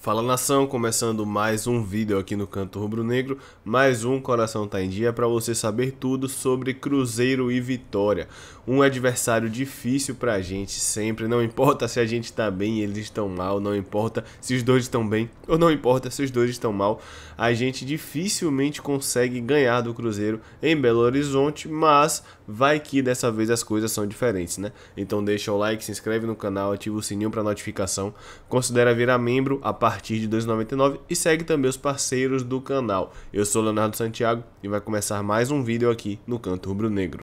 Fala nação, começando mais um vídeo aqui no Canto Rubro Negro, mais um Coração Tá em Dia para você saber tudo sobre Cruzeiro e Vitória. Um adversário difícil pra gente sempre, não importa se a gente tá bem e eles estão mal, não importa se os dois estão bem ou não importa se os dois estão mal, a gente dificilmente consegue ganhar do Cruzeiro em Belo Horizonte, mas vai que dessa vez as coisas são diferentes, né? Então deixa o like, se inscreve no canal, ativa o sininho para notificação, considera virar membro a partir de R$ 2,99 e segue também os parceiros do canal. Eu sou Leonardo Santiago e vai começar mais um vídeo aqui no Canto Rubro Negro.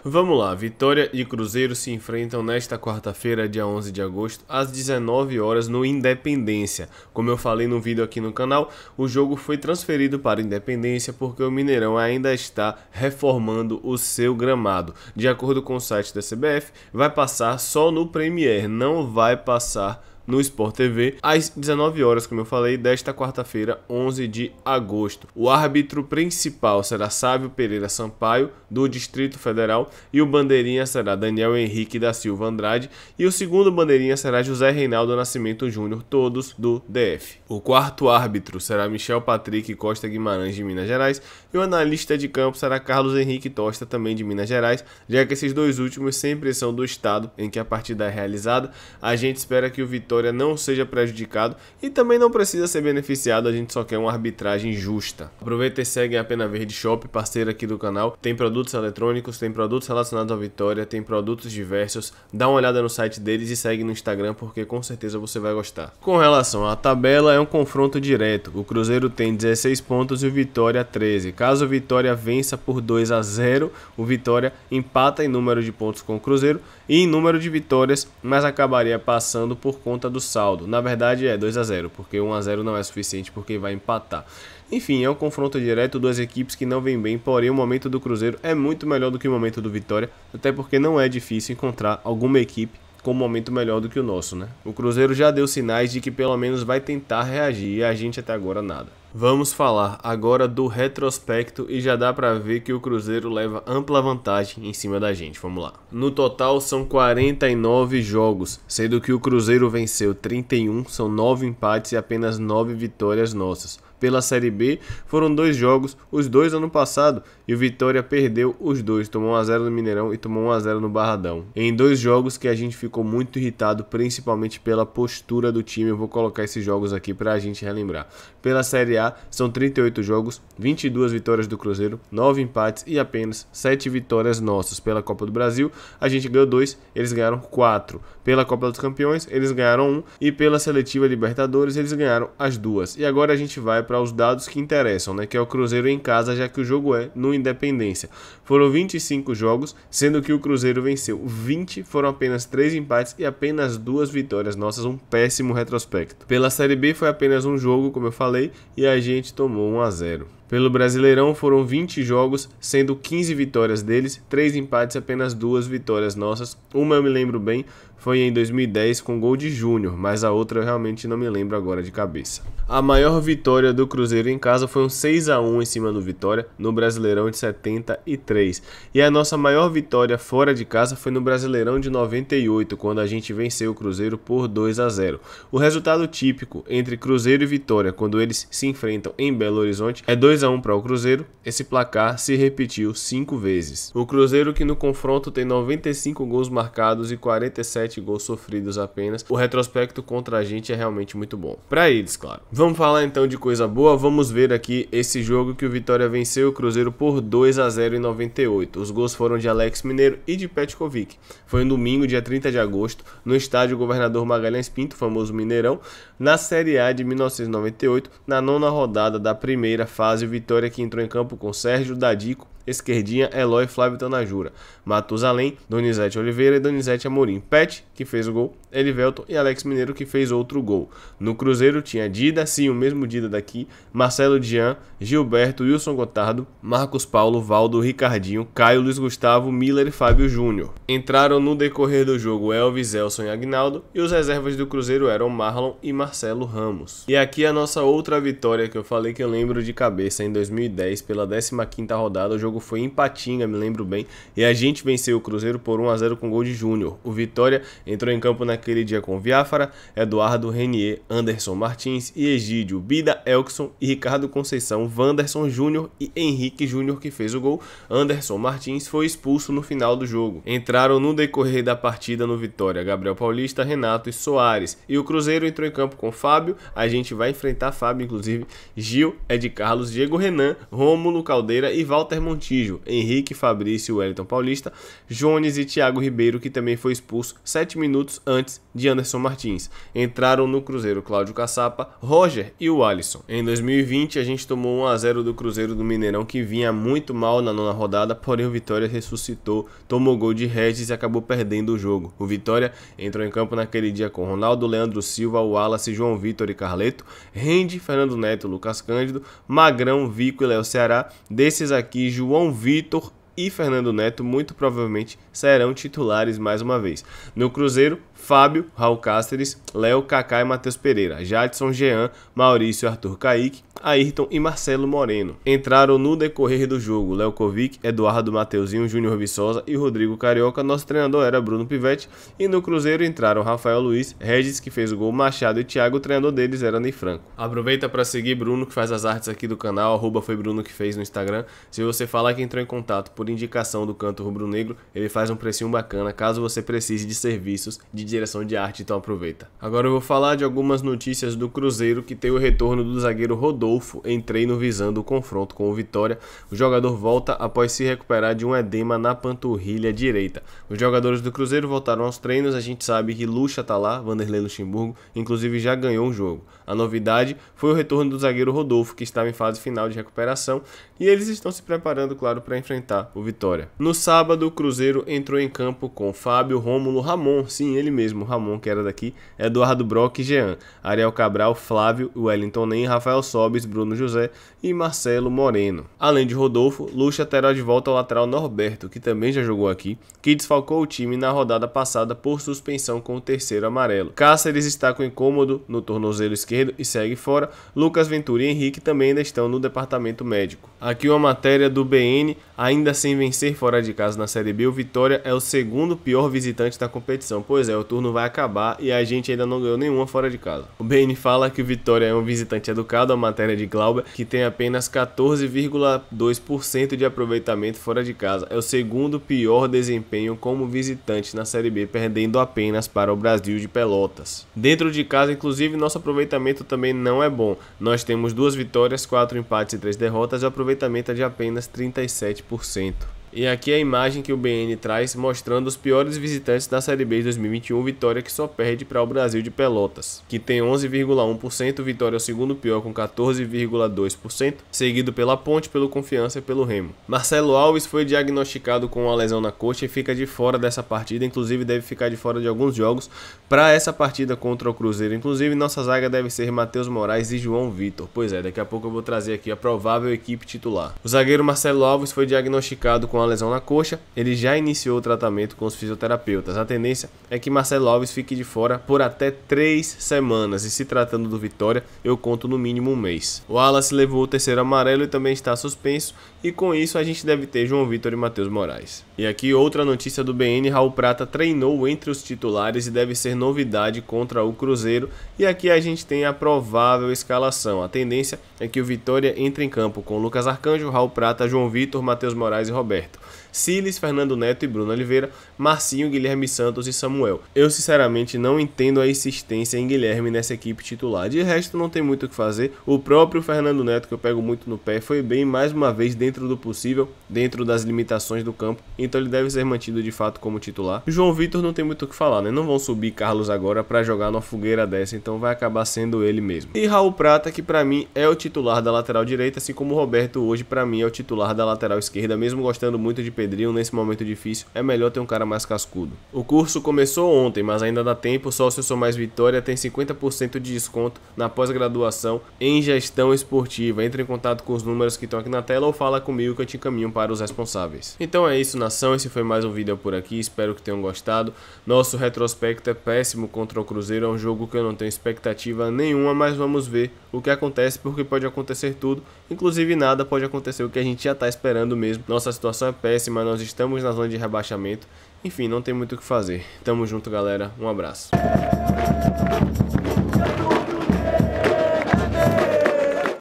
Vamos lá, Vitória e Cruzeiro se enfrentam nesta quarta-feira, dia 11 de agosto, às 19 horas no Independência. Como eu falei no vídeo aqui no canal, o jogo foi transferido para Independência porque o Mineirão ainda está reformando o seu gramado. De acordo com o site da CBF, vai passar só no Premier, não vai passar no Sport TV, às 19 horas, como eu falei, desta quarta-feira, 11 de agosto. O árbitro principal será Sávio Pereira Sampaio, do Distrito Federal, e o bandeirinha será Daniel Henrique da Silva Andrade, e o segundo bandeirinha será José Reinaldo Nascimento Júnior, todos do DF. O quarto árbitro será Michel Patrick Costa Guimarães, de Minas Gerais, e o analista de campo será Carlos Henrique Tosta, também de Minas Gerais, já que esses dois últimos sempre são do estado em que a partida é realizada. A gente espera que o Vitória não seja prejudicado e também não precisa ser beneficiado, a gente só quer uma arbitragem justa. Aproveita e segue a Pena Verde Shop, parceira aqui do canal. Tem produtos eletrônicos, tem produtos relacionados à Vitória, tem produtos diversos. Dá uma olhada no site deles e segue no Instagram porque com certeza você vai gostar. Com relação à tabela, é um confronto direto. O Cruzeiro tem 16 pontos e o Vitória 13. Caso o Vitória vença por 2-0, o Vitória empata em número de pontos com o Cruzeiro e em número de vitórias, mas acabaria passando por conta do saldo. Na verdade é 2-0, porque 1-0 não é suficiente porque vai empatar. Enfim, é um confronto direto, duas equipes que não vêm bem, porém o momento do Cruzeiro é muito melhor do que o momento do Vitória, até porque não é difícil encontrar alguma equipe com um momento melhor do que o nosso, né? O Cruzeiro já deu sinais de que pelo menos vai tentar reagir e a gente até agora nada. Vamos falar agora do retrospecto e já dá pra ver que o Cruzeiro leva ampla vantagem em cima da gente, vamos lá. No total são 49 jogos, sendo que o Cruzeiro venceu 31, são 9 empates e apenas 9 vitórias nossas. Pela Série B, foram 2 jogos, os 2 ano passado, e o Vitória perdeu os 2, tomou 1-0 no Mineirão e tomou 1-0 no Barradão. Em 2 jogos que a gente ficou muito irritado, principalmente pela postura do time, eu vou colocar esses jogos aqui pra gente relembrar. Pela Série A, são 38 jogos, 22 vitórias do Cruzeiro, 9 empates e apenas 7 vitórias nossas. Pela Copa do Brasil, a gente ganhou 2, eles ganharam 4. Pela Copa dos Campeões, eles ganharam 1 e pela Seletiva Libertadores, eles ganharam as 2. E agora a gente vai para os dados que interessam, né, que é o Cruzeiro em casa, já que o jogo é no Independência. Foram 25 jogos, sendo que o Cruzeiro venceu 20, foram apenas 3 empates e apenas 2 vitórias nossas, um péssimo retrospecto. Pela Série B foi apenas um jogo, como eu falei, e a gente tomou 1-0. Pelo Brasileirão foram 20 jogos, sendo 15 vitórias deles, 3 empates e apenas 2 vitórias nossas. Uma eu me lembro bem, foi em 2010 com gol de Júnior, mas a outra eu realmente não me lembro agora de cabeça. A maior vitória do Cruzeiro em casa foi um 6-1 em cima do Vitória, no Brasileirão de 73. E a nossa maior vitória fora de casa foi no Brasileirão de 98, quando a gente venceu o Cruzeiro por 2-0. O resultado típico entre Cruzeiro e Vitória, quando eles se enfrentam em Belo Horizonte, é 2-1 para o Cruzeiro. Esse placar se repetiu 5 vezes. O Cruzeiro, que no confronto tem 95 gols marcados e 47 gols sofridos apenas, o retrospecto contra a gente é realmente muito bom. Para eles, claro. Vamos falar então de coisa boa, vamos ver aqui esse jogo que o Vitória venceu o Cruzeiro por 2-0 em 98. Os gols foram de Alex Mineiro e de Petkovic. Foi no domingo, dia 30 de agosto, no estádio Governador Magalhães Pinto, famoso Mineirão, na Série A de 1998, na 9ª rodada da primeira fase. O Vitória que entrou em campo com Sérgio Dadico, esquerdinha, Eloy, Flávio Tanajura, Matusalém, Donizete Oliveira e Donizete Amorim, Pet, que fez o gol, Elivelton e Alex Mineiro, que fez outro gol. No Cruzeiro tinha Dida, sim, o mesmo Dida daqui, Marcelo Dian, Gilberto, Wilson Gotardo, Marcos Paulo, Valdo, Ricardinho, Caio, Luiz Gustavo, Miller e Fábio Júnior. Entraram no decorrer do jogo Elvis, Elson e Agnaldo, e os reservas do Cruzeiro eram Marlon e Marcelo Ramos. E aqui a nossa outra vitória que eu falei que eu lembro de cabeça em 2010, pela 15ª rodada. O jogo jogo foi em Patinga, me lembro bem, e a gente venceu o Cruzeiro por 1 a 0 com gol de Júnior. O Vitória entrou em campo naquele dia com Viáfara, Eduardo Renier, Anderson Martins e Egídio, Bida, Elkson e Ricardo Conceição, Wanderson Júnior e Henrique Júnior que fez o gol. Anderson Martins foi expulso no final do jogo. Entraram no decorrer da partida no Vitória Gabriel Paulista, Renato e Soares. E o Cruzeiro entrou em campo com Fábio, a gente vai enfrentar Fábio inclusive, Gil, Ed Carlos, Diego Renan, Rômulo Caldeira e Walter Montijo, Henrique, Fabrício, Wellington Paulista, Jones e Thiago Ribeiro, que também foi expulso 7 minutos antes de Anderson Martins. Entraram no Cruzeiro Cláudio Caçapa, Roger e o Alisson. Em 2020 a gente tomou 1 a 0 do Cruzeiro do Mineirão, que vinha muito mal na nona rodada, porém o Vitória ressuscitou, tomou gol de Regis e acabou perdendo o jogo. O Vitória entrou em campo naquele dia com Ronaldo, Leandro Silva, Wallace, João Vitor e Carleto, Rende, Fernando Neto, Lucas Cândido, Magrão, Vico e Léo Ceará. Desses aqui, João Vitor e Fernando Neto muito provavelmente serão titulares mais uma vez. No Cruzeiro, Fábio, Raul Cáceres, Léo, Kaká e Matheus Pereira, Jadson, Jean, Maurício, Arthur Kaique, Ayrton e Marcelo Moreno. Entraram no decorrer do jogo Léo Kovic, Eduardo Mateuzinho, Júnior Viçosa e Rodrigo Carioca. Nosso treinador era Bruno Pivetti. E no Cruzeiro entraram Rafael Luiz, Regis, que fez o gol, Machado e Thiago. O treinador deles era Ney Franco. Aproveita para seguir Bruno, que faz as artes aqui do canal, @foi Bruno que fez no Instagram. Se você falar que entrou em contato por indicação do Canto Rubro Negro, ele faz um precinho bacana caso você precise de serviços de direção de arte, então aproveita. Agora eu vou falar de algumas notícias do Cruzeiro, que tem o retorno do zagueiro Rodolfo em treino visando o confronto com o Vitória. O jogador volta após se recuperar de um edema na panturrilha direita. Os jogadores do Cruzeiro voltaram aos treinos. A gente sabe que Lucha tá lá, Vanderlei Luxemburgo, inclusive já ganhou um jogo. A novidade foi o retorno do zagueiro Rodolfo, que estava em fase final de recuperação, e eles estão se preparando, claro, para enfrentar o Vitória. No sábado, o Cruzeiro entrou em campo com Fábio, Rômulo, Ramon, sim, ele mesmo, Ramon, que era daqui, Eduardo Brock e Jean, Ariel Cabral, Flávio, Wellington Nem, Rafael Sobis, Bruno José e Marcelo Moreno. Além de Rodolfo, Lucha terá de volta o lateral Norberto, que também já jogou aqui, que desfalcou o time na rodada passada por suspensão com o terceiro amarelo. Cáceres está com incômodo no tornozelo esquerdo e segue fora. Lucas Ventura e Henrique também ainda estão no departamento médico. Aqui uma matéria do BN, ainda sem vencer fora de casa na Série B, o Vitória é o segundo pior visitante da competição. Pois é, o turno vai acabar e a gente ainda não ganhou nenhuma fora de casa. O BN fala que o Vitória é um visitante educado, a matéria de Glauber, que tem apenas 14,2% de aproveitamento fora de casa. É o segundo pior desempenho como visitante na Série B, perdendo apenas para o Brasil de Pelotas. Dentro de casa, inclusive, nosso aproveitamento também não é bom. Nós temos 2 vitórias, 4 empates e 3 derrotas, e o aproveitamento é de apenas 37%. E aqui é a imagem que o BN traz mostrando os piores visitantes da Série B de 2021, Vitória que só perde para o Brasil de Pelotas, que tem 11,1%, Vitória é o segundo pior com 14,2%, seguido pela Ponte, pelo Confiança e pelo Remo. Marcelo Alves foi diagnosticado com uma lesão na coxa e fica de fora dessa partida, inclusive deve ficar de fora de alguns jogos para essa partida contra o Cruzeiro. Inclusive nossa zaga deve ser Matheus Moraes e João Vitor. Pois é, daqui a pouco eu vou trazer aqui a provável equipe titular. O zagueiro Marcelo Alves foi diagnosticado com uma lesão na coxa, ele já iniciou o tratamento com os fisioterapeutas. A tendência é que Marcelo Alves fique de fora por até 3 semanas, e se tratando do Vitória, eu conto no mínimo um mês. O Wallace levou o terceiro amarelo e também está suspenso, e com isso a gente deve ter João Vitor e Matheus Moraes. E aqui outra notícia do BN, Raul Prata treinou entre os titulares e deve ser novidade contra o Cruzeiro, e aqui a gente tem a provável escalação. A tendência é que o Vitória entre em campo com Lucas Arcanjo, Raul Prata, João Vitor, Matheus Moraes e Roberto, Siles, Fernando Neto e Bruno Oliveira, Marcinho, Guilherme Santos e Samuel. Eu sinceramente não entendo a insistência em Guilherme nessa equipe titular. De resto não tem muito o que fazer. O próprio Fernando Neto, que eu pego muito no pé, foi bem mais uma vez dentro do possível, dentro das limitações do campo, então ele deve ser mantido de fato como titular. O João Vitor não tem muito o que falar, né? Não vão subir Carlos agora para jogar numa fogueira dessa, então vai acabar sendo ele mesmo. E Raul Prata, que para mim é o titular da lateral direita, assim como o Roberto hoje para mim é o titular da lateral esquerda, mesmo gostando muito de pedrinho nesse momento difícil, é melhor ter um cara mais cascudo. O curso começou ontem, mas ainda dá tempo. Sócio Sou Mais Vitória tem 50% de desconto na pós-graduação em gestão esportiva. Entre em contato com os números que estão aqui na tela ou fala comigo que eu te encaminho para os responsáveis. Então é isso, nação. Esse foi mais um vídeo por aqui. Espero que tenham gostado. Nosso retrospecto é péssimo contra o Cruzeiro. É um jogo que eu não tenho expectativa nenhuma, mas vamos ver o que acontece, porque pode acontecer tudo. Inclusive nada, pode acontecer o que a gente já está esperando mesmo. Nossa situação é péssima, nós estamos na zona de rebaixamento. Enfim, não tem muito o que fazer. Tamo junto, galera. Um abraço.